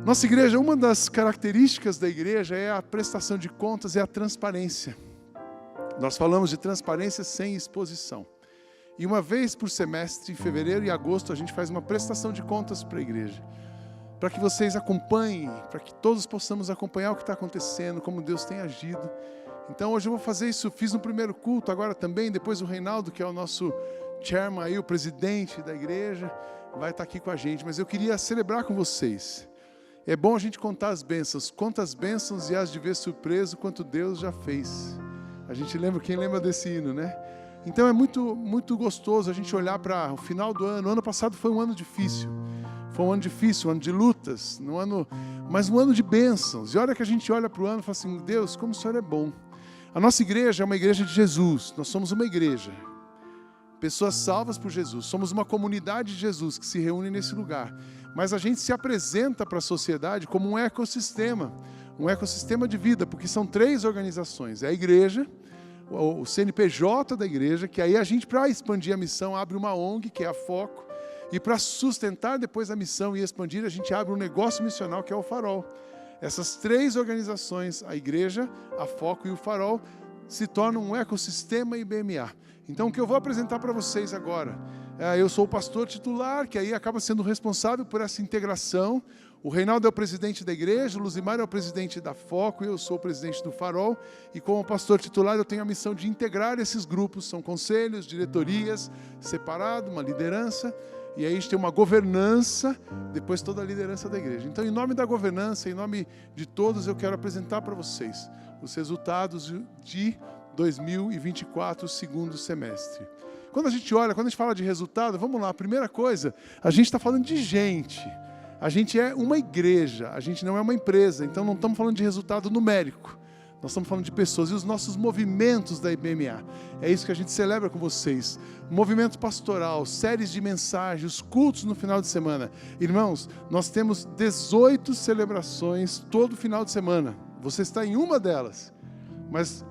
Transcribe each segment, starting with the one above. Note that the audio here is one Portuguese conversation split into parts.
Nossa igreja, uma das características da igreja é a prestação de contas, é a transparência. Nós falamos de transparência sem exposição. E uma vez por semestre, em fevereiro e agosto, a gente faz uma prestação de contas para a igreja. Para que vocês acompanhem, para que todos possamos acompanhar o que está acontecendo, como Deus tem agido. Então hoje eu vou fazer isso, fiz no primeiro culto, agora também, depois o Reinaldo, que é o nosso chairman aí, o presidente da igreja, vai estar aqui com a gente. Mas eu queria celebrar com vocês. É bom a gente contar as bênçãos. Conta as bênçãos e hás de ver surpreso quanto Deus já fez. A gente lembra, quem lembra desse hino, né? Então é muito gostoso a gente olhar para o final do ano. O ano passado foi um ano difícil. Foi um ano difícil, um ano de lutas, mas um ano de bênçãos. E olha que a gente olha para o ano e fala assim, Deus, como o Senhor é bom. A nossa igreja é uma igreja de Jesus. Nós somos uma igreja. Pessoas salvas por Jesus. Somos uma comunidade de Jesus que se reúne nesse lugar. Mas a gente se apresenta para a sociedade como um ecossistema de vida, porque são 3 organizações. É a igreja, o CNPJ da igreja, que aí a gente, para expandir a missão, abre uma ONG, que é a Foco, e para sustentar depois a missão e expandir, a gente abre um negócio missional, que é o Farol. Essas 3 organizações, a igreja, a Foco e o Farol, se tornam um ecossistema IBMA. Então, o que eu vou apresentar para vocês agora, eu sou o pastor titular, que aí acaba sendo responsável por essa integração. O Reinaldo é o presidente da igreja, o Luzimar é o presidente da Foco, eu sou o presidente do Farol. E como pastor titular, eu tenho a missão de integrar esses grupos. São conselhos, diretorias, separado, uma liderança. E aí a gente tem uma governança, depois toda a liderança da igreja. Então, em nome da governança, em nome de todos, eu quero apresentar para vocês os resultados de 2024, segundo semestre. Quando a gente fala de resultado, vamos lá, a primeira coisa, a gente está falando de gente. A gente é uma igreja, a gente não é uma empresa, então não estamos falando de resultado numérico. Nós estamos falando de pessoas e os nossos movimentos da IBMA. É isso que a gente celebra com vocês. Movimento pastoral, séries de mensagens, cultos no final de semana. Irmãos, nós temos 18 celebrações todo final de semana. Você está em uma delas, mas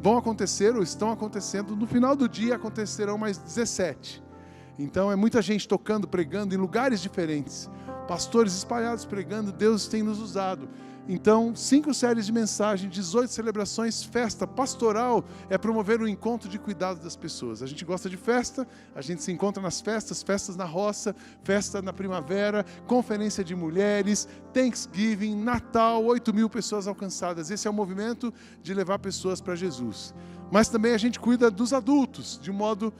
vão acontecer ou estão acontecendo. No final do dia acontecerão mais 17. Então é muita gente tocando, pregando em lugares diferentes. Pastores espalhados pregando, Deus tem nos usado. Então, 5 séries de mensagem, 18 celebrações, festa pastoral é promover o encontro de cuidado das pessoas. A gente gosta de festa, a gente se encontra nas festas na roça, festa na primavera, conferência de mulheres, Thanksgiving, Natal, 8.000 pessoas alcançadas. Esse é o movimento de levar pessoas para Jesus. Mas também a gente cuida dos adultos de um modo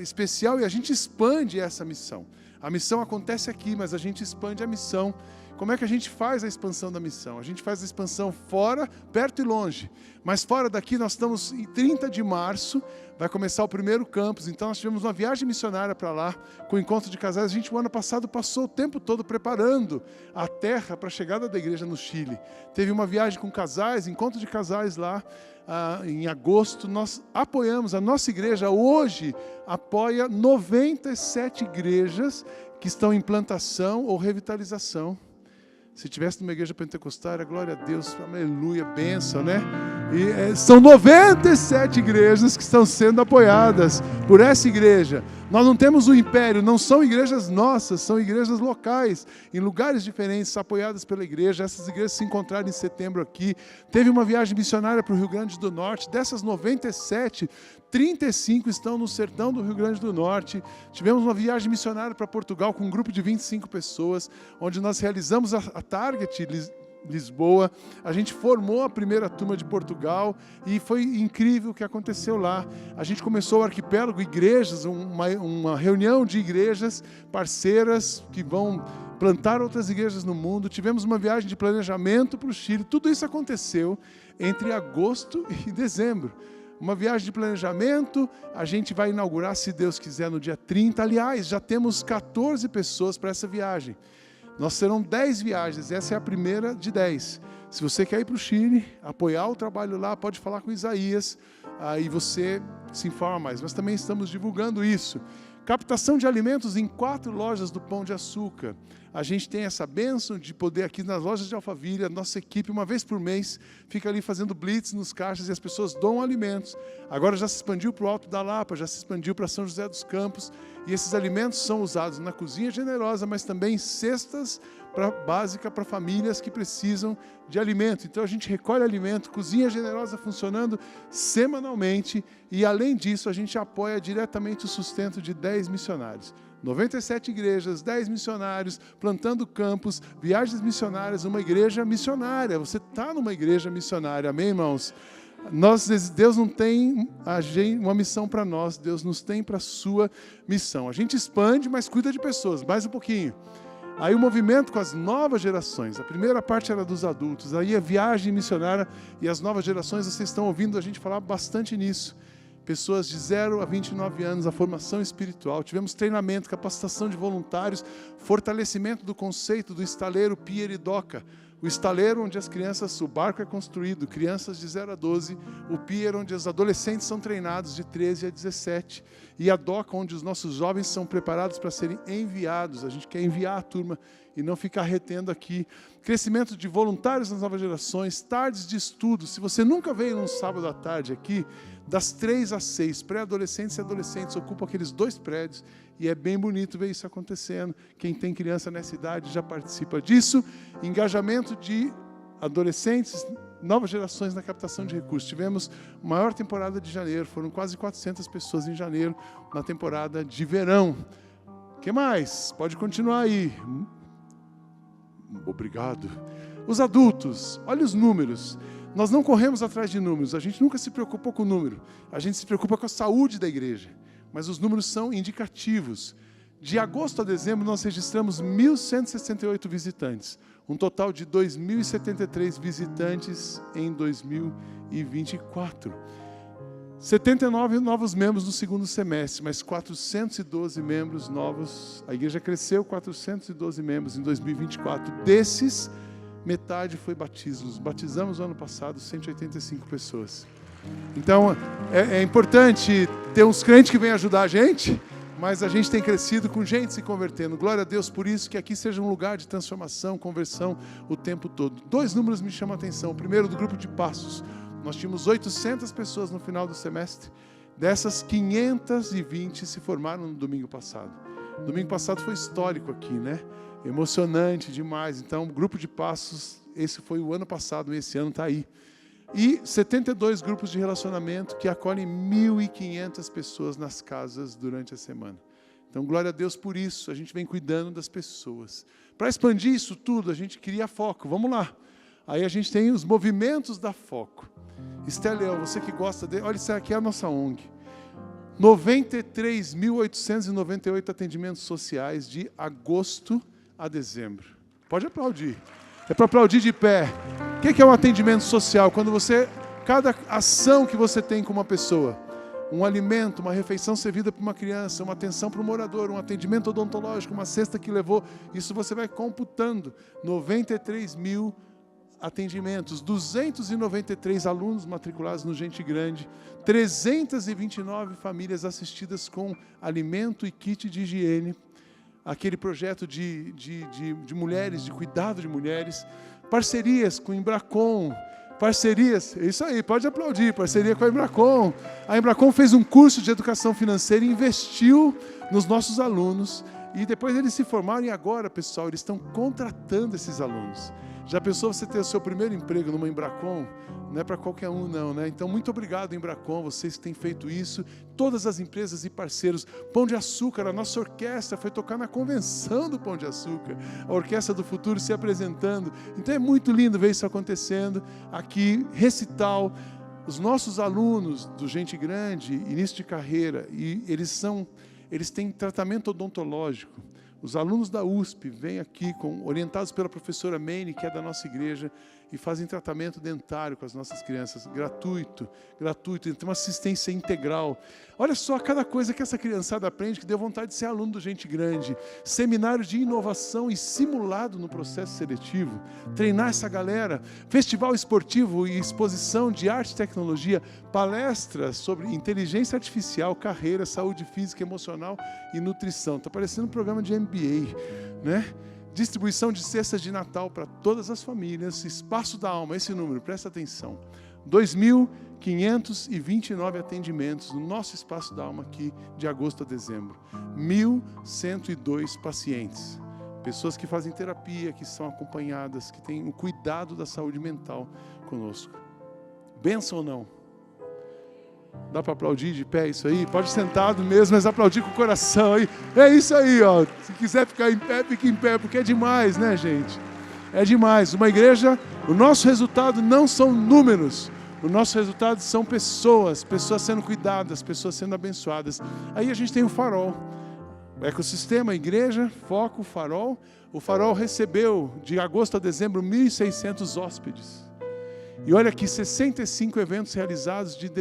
especial e a gente expande essa missão. A missão acontece aqui, mas a gente expande a missão. Como é que a gente faz a expansão da missão? A gente faz a expansão fora, perto e longe. Mas fora daqui nós estamos em 30 de março, vai começar o primeiro campus. Então nós tivemos uma viagem missionária para lá, com o encontro de casais. A gente, o ano passado, passou o tempo todo preparando a terra para a chegada da igreja no Chile. Teve uma viagem com casais, encontro de casais lá, em agosto. Nós apoiamos, a nossa igreja hoje apoia 97 igrejas que estão em plantação ou revitalização. Se tivesse numa igreja pentecostal, glória a Deus, aleluia, bênção, né? E são 97 igrejas que estão sendo apoiadas por essa igreja. Nós não temos um império, não são igrejas nossas, são igrejas locais, em lugares diferentes, apoiadas pela igreja. Essas igrejas se encontraram em setembro aqui. Teve uma viagem missionária para o Rio Grande do Norte. Dessas 97, 35 estão no sertão do Rio Grande do Norte. Tivemos uma viagem missionária para Portugal com um grupo de 25 pessoas, onde nós realizamos a Target Lisboa. A gente formou a primeira turma de Portugal e foi incrível o que aconteceu lá. A gente começou o arquipélago, igrejas, uma reunião de igrejas parceiras que vão plantar outras igrejas no mundo. Tivemos uma viagem de planejamento para o Chile. Tudo isso aconteceu entre agosto e dezembro. Uma viagem de planejamento, a gente vai inaugurar, se Deus quiser, no dia 30. Aliás, já temos 14 pessoas para essa viagem. Nós serão 10 viagens, essa é a primeira de 10. Se você quer ir para o Chile, apoiar o trabalho lá, pode falar com Isaías, aí você se informa mais. Nós também estamos divulgando isso. Captação de alimentos em 4 lojas do Pão de Açúcar. a gente tem essa bênção de poder aqui nas lojas de Alphaville, a nossa equipe, uma vez por mês, fica ali fazendo blitz nos caixas e as pessoas doam alimentos. Agora já se expandiu para o Alto da Lapa, já se expandiu para São José dos Campos, e esses alimentos são usados na Cozinha Generosa, mas também em cestas básica para famílias que precisam de alimento. Então a gente recolhe alimento, Cozinha Generosa funcionando semanalmente, e além disso a gente apoia diretamente o sustento de 10 missionários. 97 igrejas, 10 missionários, plantando campos, viagens missionárias, uma igreja missionária. Você está numa igreja missionária, amém, irmãos? Deus não tem uma missão para nós, Deus nos tem para a sua missão. A gente expande, mas cuida de pessoas, mais um pouquinho. Aí o movimento com as novas gerações, a primeira parte era dos adultos, aí a viagem missionária e as novas gerações, vocês estão ouvindo a gente falar bastante nisso. Pessoas de 0 a 29 anos, a formação espiritual, tivemos treinamento, capacitação de voluntários, fortalecimento do conceito do estaleiro Pier e Doca. O estaleiro onde as crianças, o barco é construído, crianças de 0 a 12, o pier onde os adolescentes são treinados de 13 a 17, e a doca onde os nossos jovens são preparados para serem enviados. A gente quer enviar a turma e não ficar retendo aqui. Crescimento de voluntários nas novas gerações, tardes de estudo. Se você nunca veio num sábado à tarde aqui, das 3 às 6, pré-adolescentes e adolescentes ocupam aqueles 2 prédios, e é bem bonito ver isso acontecendo. Quem tem criança nessa idade já participa disso. Engajamento de adolescentes, novas gerações na captação de recursos. Tivemos a maior temporada de janeiro, foram quase 400 pessoas em janeiro, na temporada de verão. O que mais? Pode continuar aí. Obrigado. Os adultos, olha os números. Nós não corremos atrás de números, a gente nunca se preocupou com o número. A gente se preocupa com a saúde da igreja. Mas os números são indicativos. De agosto a dezembro, nós registramos 1.168 visitantes. Um total de 2.073 visitantes em 2024. 79 novos membros no segundo semestre, mas 412 membros novos. A igreja cresceu 412 membros em 2024. Desses, metade foi batismos. Batizamos no ano passado 185 pessoas. Então, é importante ter uns crentes que vêm ajudar a gente, mas a gente tem crescido com gente se convertendo. Glória a Deus por isso, que aqui seja um lugar de transformação, conversão o tempo todo. 2 números me chamam a atenção. O primeiro, do grupo de passos. Nós tínhamos 800 pessoas no final do semestre. Dessas, 520 se formaram no domingo passado. Domingo passado foi histórico aqui, né? Emocionante demais. Então, o grupo de passos, esse foi o ano passado, esse ano está aí. E 72 grupos de relacionamento que acolhem 1.500 pessoas nas casas durante a semana. Então, glória a Deus por isso, a gente vem cuidando das pessoas. Para expandir isso tudo, a gente cria Foco, vamos lá. Aí a gente tem os movimentos da Foco. Esteleu, você que gosta de... Olha, isso aqui é a nossa ONG. 93.898 atendimentos sociais de agosto a dezembro. Pode aplaudir. É para aplaudir de pé. O que é um atendimento social? Quando cada ação que você tem com uma pessoa, um alimento, uma refeição servida para uma criança, uma atenção para um morador, um atendimento odontológico, uma cesta que levou, isso você vai computando. 93 mil atendimentos, 293 alunos matriculados no Gente Grande, 329 famílias assistidas com alimento e kit de higiene, aquele projeto de mulheres, de cuidado de mulheres, parcerias com o Embracon, parcerias, é isso aí, pode aplaudir, parceria com a Embracon. A Embracon fez um curso de educação financeira e investiu nos nossos alunos, e depois eles se formaram, e agora, pessoal, eles estão contratando esses alunos. Já pensou você ter o seu primeiro emprego numa Embracon? Não é para qualquer um não, né? Então, muito obrigado, Embracon, vocês que têm feito isso. Todas as empresas e parceiros. Pão de Açúcar, a nossa orquestra foi tocar na convenção do Pão de Açúcar. A Orquestra do Futuro se apresentando. Então, é muito lindo ver isso acontecendo. Aqui, Recital, os nossos alunos do Gente Grande, início de carreira, e eles têm tratamento odontológico. Os alunos da USP vêm aqui, orientados pela professora Maine, que é da nossa igreja, e fazem tratamento dentário com as nossas crianças, gratuito, tem uma assistência integral. Olha só cada coisa que essa criançada aprende, que deu vontade de ser aluno do Gente Grande. Seminário de inovação e simulado no processo seletivo. Treinar essa galera. Festival esportivo e exposição de arte e tecnologia. Palestras sobre inteligência artificial, carreira, saúde física, emocional e nutrição. Está parecendo um programa de MBA, né? Distribuição de cestas de Natal para todas as famílias. Espaço da Alma, esse número, presta atenção. 2.529 atendimentos no nosso Espaço da Alma aqui, de agosto a dezembro. 1.102 pacientes. Pessoas que fazem terapia, que são acompanhadas, que têm o cuidado da saúde mental conosco. Bênção ou não? Dá para aplaudir de pé isso aí? Pode sentado mesmo, mas aplaudir com o coração aí. É isso aí, ó. Se quiser ficar em pé, fique em pé, porque é demais, né, gente? É demais. Uma igreja, o nosso resultado não são números. O nosso resultado são pessoas, pessoas sendo cuidadas, pessoas sendo abençoadas. Aí a gente tem o Farol. O ecossistema, a igreja, foco, Farol. O Farol recebeu, de agosto a dezembro, 1.600 hóspedes. E olha aqui, 65 eventos realizados de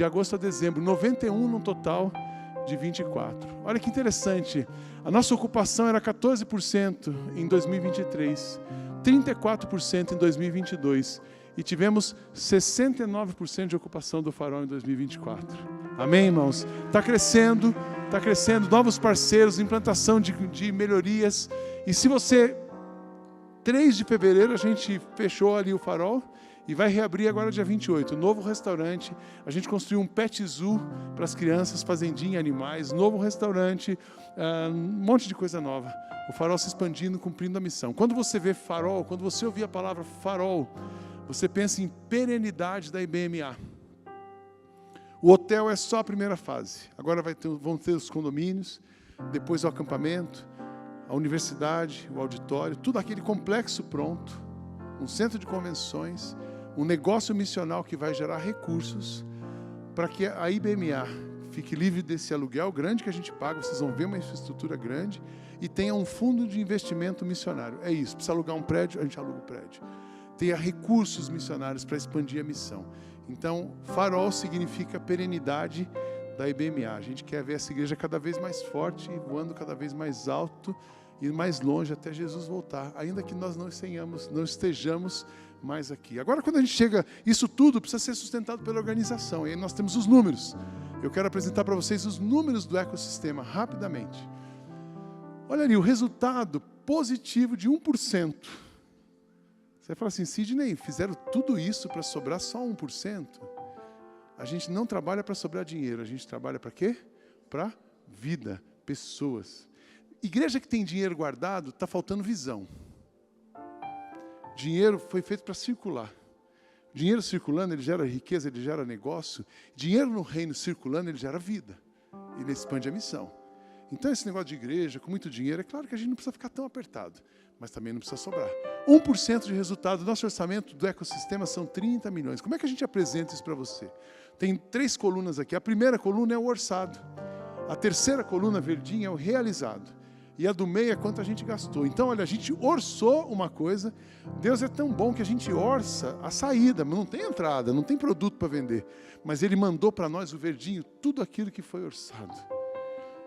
agosto a dezembro, 91 no total de 24. Olha que interessante, a nossa ocupação era 14% em 2023, 34% em 2022 e tivemos 69% de ocupação do Farol em 2024. Amém, irmãos? Está crescendo, novos parceiros, implantação de melhorias. E se você... 3 de fevereiro a gente fechou ali o Farol e vai reabrir agora dia 28. Novo restaurante, a gente construiu um pet zoo para as crianças, fazendinha, animais, novo restaurante, um monte de coisa nova. O Farol se expandindo, cumprindo a missão. Quando você vê Farol, quando você ouvir a palavra Farol, você pensa em perenidade da IBMA. O hotel é só a primeira fase. Agora vão ter os condomínios, depois o acampamento, a universidade, o auditório, tudo aquele complexo pronto, um centro de convenções, um negócio missional que vai gerar recursos para que a IBMA fique livre desse aluguel grande que a gente paga, vocês vão ver uma infraestrutura grande, e tenha um fundo de investimento missionário. É isso, precisa alugar um prédio, a gente aluga o prédio. Tenha recursos missionários para expandir a missão. Então, Farol significa perenidade da IBMA. A gente quer ver essa igreja cada vez mais forte e voando cada vez mais alto e mais longe até Jesus voltar, ainda que nós não estejamos mais aqui. Agora, quando a gente chega, isso tudo precisa ser sustentado pela organização, e aí nós temos os números. Eu quero apresentar para vocês os números do ecossistema, rapidamente. Olha ali, o resultado positivo de 1%. Você fala assim, Sidney, fizeram tudo isso para sobrar só 1%? A gente não trabalha para sobrar dinheiro, a gente trabalha para quê? Para vida, pessoas. Igreja que tem dinheiro guardado, está faltando visão. Dinheiro foi feito para circular. Dinheiro circulando, ele gera riqueza, ele gera negócio. Dinheiro no reino circulando, ele gera vida. Ele expande a missão. Então esse negócio de igreja, com muito dinheiro, é claro que a gente não precisa ficar tão apertado, mas também não precisa sobrar. 1% de resultado do nosso orçamento do ecossistema são 30 milhões. Como é que a gente apresenta isso para você? Tem 3 colunas aqui. A primeira coluna é o orçado. A terceira coluna verdinha é o realizado. E a do meio é quanto a gente gastou. Então, olha, a gente orçou uma coisa. Deus é tão bom que a gente orça a saída. Não tem entrada, não tem produto para vender. Mas Ele mandou para nós, o verdinho, tudo aquilo que foi orçado.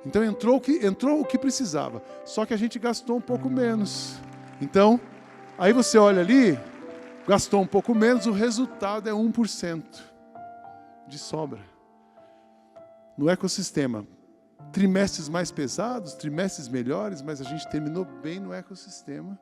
Então, entrou o que precisava. Só que a gente gastou um pouco menos. Então, aí você olha ali, gastou um pouco menos, o resultado é 1% de sobra. No ecossistema, trimestres mais pesados, trimestres melhores, mas a gente terminou bem no ecossistema,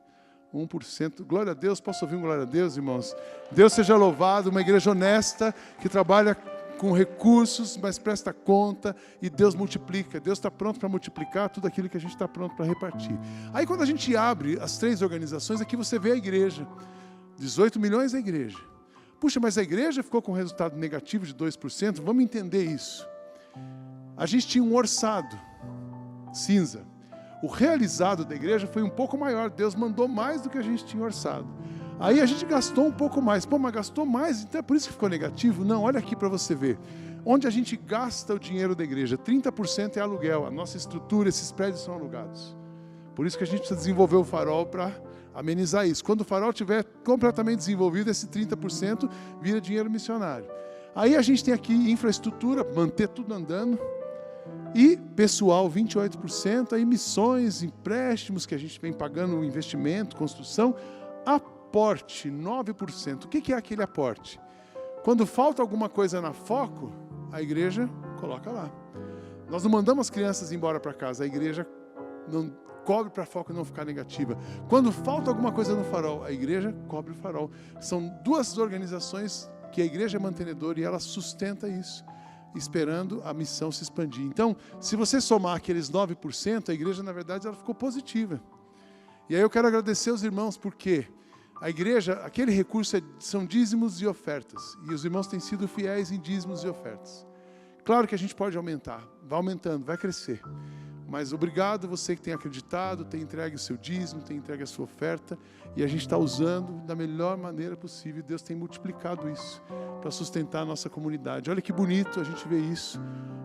1%. Glória a Deus, posso ouvir um glória a Deus, irmãos? Deus seja louvado, uma igreja honesta, que trabalha com recursos, mas presta conta, e Deus multiplica. Deus está pronto para multiplicar tudo aquilo que a gente está pronto para repartir. Aí quando a gente abre as 3 organizações, aqui você vê a igreja. 18 milhões a igreja. Puxa, mas a igreja ficou com resultado negativo de 2%? Vamos entender isso. A gente tinha um orçado, cinza. O realizado da igreja foi um pouco maior. Deus mandou mais do que a gente tinha orçado. Aí a gente gastou um pouco mais. Pô, mas gastou mais, então é por isso que ficou negativo? Não, olha aqui para você ver. Onde a gente gasta o dinheiro da igreja, 30% é aluguel. A nossa estrutura, esses prédios são alugados. Por isso que a gente precisa desenvolver o Farol para amenizar isso. Quando o Farol estiver completamente desenvolvido, esse 30% vira dinheiro missionário. Aí a gente tem aqui infraestrutura, manter tudo andando. E pessoal, 28%. Aí missões, empréstimos que a gente vem pagando, investimento, construção. Aporte, 9%. O que é aquele aporte? Quando falta alguma coisa na foco, a igreja coloca lá. Nós não mandamos as crianças embora para casa, a igreja não cobre para a foco não ficar negativa. Quando falta alguma coisa no farol, a igreja cobre o farol. São duas organizações que a igreja é mantenedora e ela sustenta isso, esperando a missão se expandir. Então, se você somar aqueles 9%, a igreja, na verdade, ela ficou positiva. E aí eu quero agradecer aos irmãos, porque a igreja, aquele recurso são dízimos e ofertas. E os irmãos têm sido fiéis em dízimos e ofertas. Claro que a gente pode aumentar, vai aumentando, vai crescer. Mas obrigado você que tem acreditado, tem entregue o seu dízimo, tem entregue a sua oferta. E a gente está usando da melhor maneira possível. Deus tem multiplicado isso para sustentar a nossa comunidade. Olha que bonito a gente vê isso.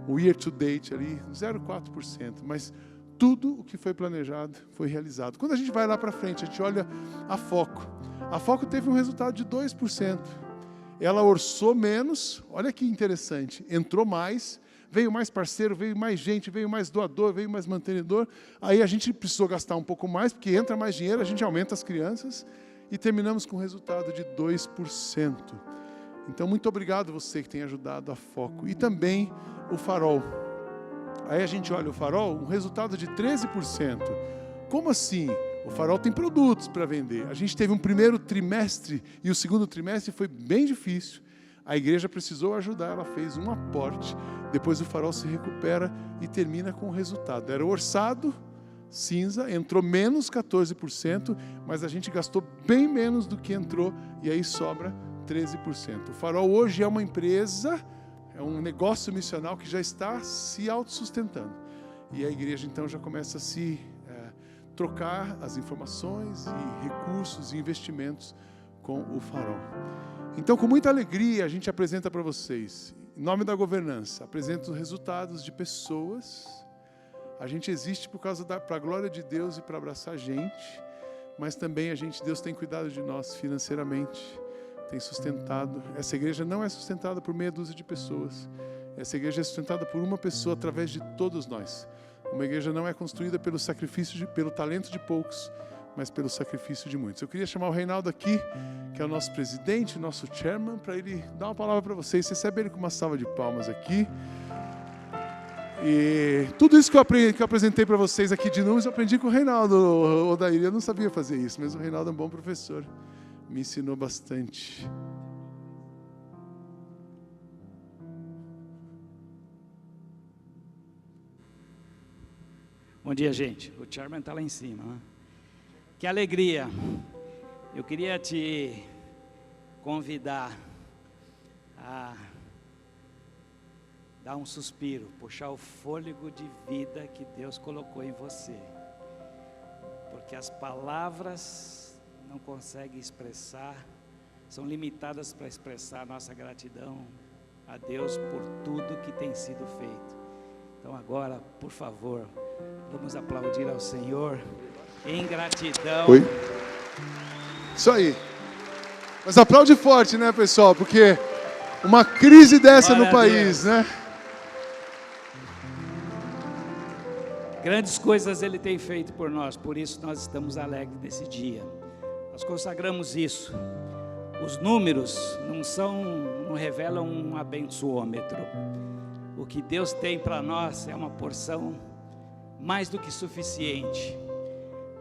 O year to date ali, 0,4%. Mas tudo o que foi planejado foi realizado. Quando a gente vai lá para frente, a gente olha a Foco. A Foco teve um resultado de 2%. Ela orçou menos, olha que interessante, entrou mais, veio mais parceiro, veio mais gente, veio mais doador, veio mais mantenedor. Aí a gente precisou gastar um pouco mais, porque entra mais dinheiro, a gente aumenta as crianças e terminamos com um resultado de 2%. Então, muito obrigado você que tem ajudado a Foco. E também o Farol. Aí a gente olha o Farol, um resultado de 13%. Como assim? O Farol tem produtos para vender. A gente teve um primeiro trimestre e o segundo trimestre foi bem difícil. A igreja precisou ajudar, ela fez um aporte. Depois o Farol se recupera e termina com o resultado. Era orçado, cinza, entrou menos 14%, mas a gente gastou bem menos do que entrou e aí sobra 13%. O Farol hoje é uma empresa, é um negócio missional que já está se autossustentando. E a igreja então já começa a se trocar as informações e recursos e investimentos com o Farol. Então, com muita alegria, a gente apresenta para vocês, em nome da governança, apresenta os resultados de pessoas. A gente existe para a glória de Deus e para abraçar a gente, mas também Deus tem cuidado de nós financeiramente, tem sustentado. Essa igreja não é sustentada por meia dúzia de pessoas. Essa igreja é sustentada por uma pessoa através de todos nós. Uma igreja não é construída pelo sacrifício, pelo talento de poucos, mas pelo sacrifício de muitos. Eu queria chamar o Reinaldo aqui, que é o nosso presidente, nosso chairman, para ele dar uma palavra para vocês. Recebe ele com uma salva de palmas aqui. E tudo isso que eu apresentei para vocês aqui de números, eu aprendi com o Reinaldo, Odair. Eu não sabia fazer isso, mas o Reinaldo é um bom professor. Me ensinou bastante. Bom dia, gente. O chairman está lá em cima, né? Que alegria. Eu queria te convidar a dar um suspiro, puxar o fôlego de vida que Deus colocou em você. Porque as palavras não conseguem expressar, são limitadas para expressar nossa gratidão a Deus por tudo que tem sido feito. Então agora, por favor, vamos aplaudir ao Senhor em gratidão. Oi. Isso aí. Mas aplaude forte, né, pessoal? Porque uma crise dessa no país, né? Grandes coisas Ele tem feito por nós, por isso nós estamos alegres nesse dia. Nós consagramos isso. Os números não revelam um abençoômetro. O que Deus tem para nós é uma porção mais do que suficiente.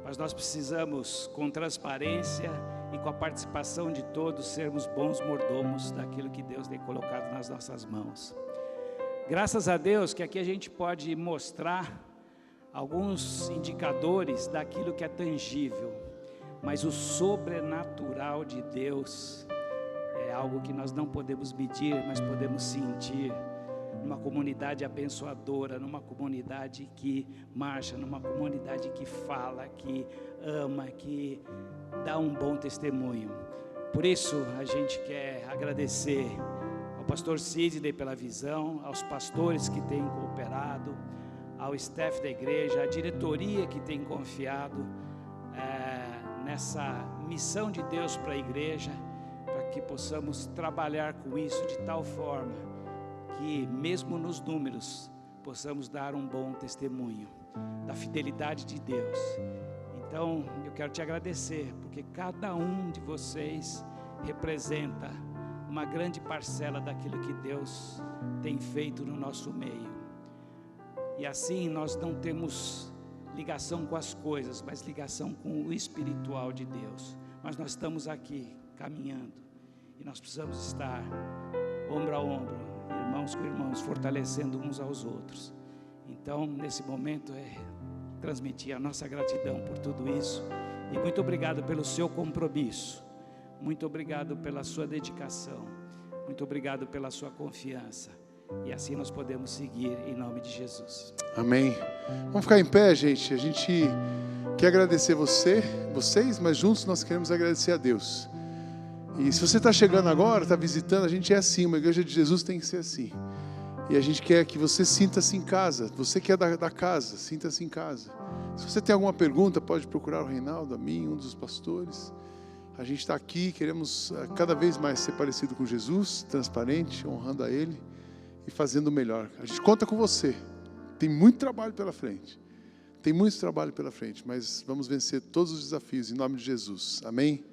Mas nós precisamos, com transparência e com a participação de todos, sermos bons mordomos daquilo que Deus tem colocado nas nossas mãos. Graças a Deus que aqui a gente pode mostrar alguns indicadores daquilo que é tangível, mas o sobrenatural de Deus é algo que nós não podemos medir, mas podemos sentir. Numa comunidade abençoadora, numa comunidade que marcha, numa comunidade que fala, que ama, que dá um bom testemunho. Por isso a gente quer agradecer ao pastor Sidney pela visão, aos pastores que têm cooperado, ao staff da igreja, à diretoria que tem confiado nessa missão de Deus para a igreja, para que possamos trabalhar com isso de tal forma que mesmo nos números possamos dar um bom testemunho da fidelidade de Deus. Então eu quero te agradecer, porque cada um de vocês representa uma grande parcela daquilo que Deus tem feito no nosso meio. E assim nós não temos ligação com as coisas, mas ligação com o espiritual de Deus. Mas nós estamos aqui caminhando e nós precisamos estar ombro a ombro, irmãos com irmãos, fortalecendo uns aos outros. Então, nesse momento, transmitir a nossa gratidão por tudo isso. E muito obrigado pelo seu compromisso. Muito obrigado pela sua dedicação. Muito obrigado pela sua confiança. E assim nós podemos seguir em nome de Jesus. Amém. Vamos ficar em pé, gente. A gente quer agradecer vocês, mas juntos nós queremos agradecer a Deus. E se você está chegando agora, está visitando, a gente é assim. Uma igreja de Jesus tem que ser assim. E a gente quer que você sinta-se em casa. Você que é da casa, sinta-se em casa. Se você tem alguma pergunta, pode procurar o Reinaldo, a mim, um dos pastores. A gente está aqui, queremos cada vez mais ser parecido com Jesus, transparente, honrando a Ele e fazendo o melhor. A gente conta com você. Tem muito trabalho pela frente. Tem muito trabalho pela frente, mas vamos vencer todos os desafios em nome de Jesus. Amém?